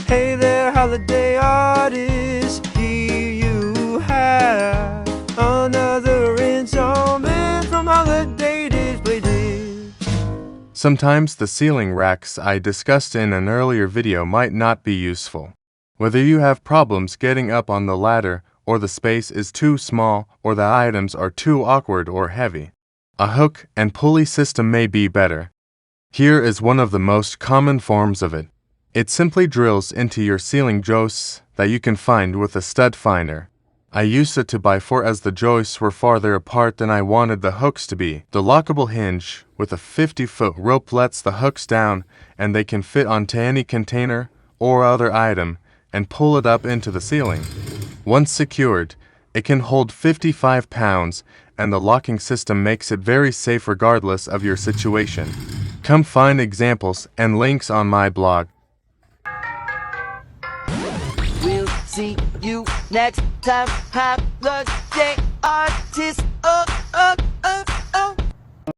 Hey there, holiday artist, here you have another installment from Holiday Display Dish. Sometimes the ceiling racks I discussed in an earlier video might not be useful. Whether you have problems getting up on the ladder, or the space is too small, or the items are too awkward or heavy, a hook and pulley system may be better. Here is one of the most common forms of it. It simply drills into your ceiling joists that you can find with a stud finder. I used it to buy 4 as the joists were farther apart than I wanted the hooks to be. The lockable hinge with a 50-foot rope lets the hooks down and they can fit onto any container or other item and pull it up into the ceiling. Once secured, it can hold 55 pounds and the locking system makes it very safe regardless of your situation. Come find examples and links on my blog. We'll see you next time. Holiday Artist.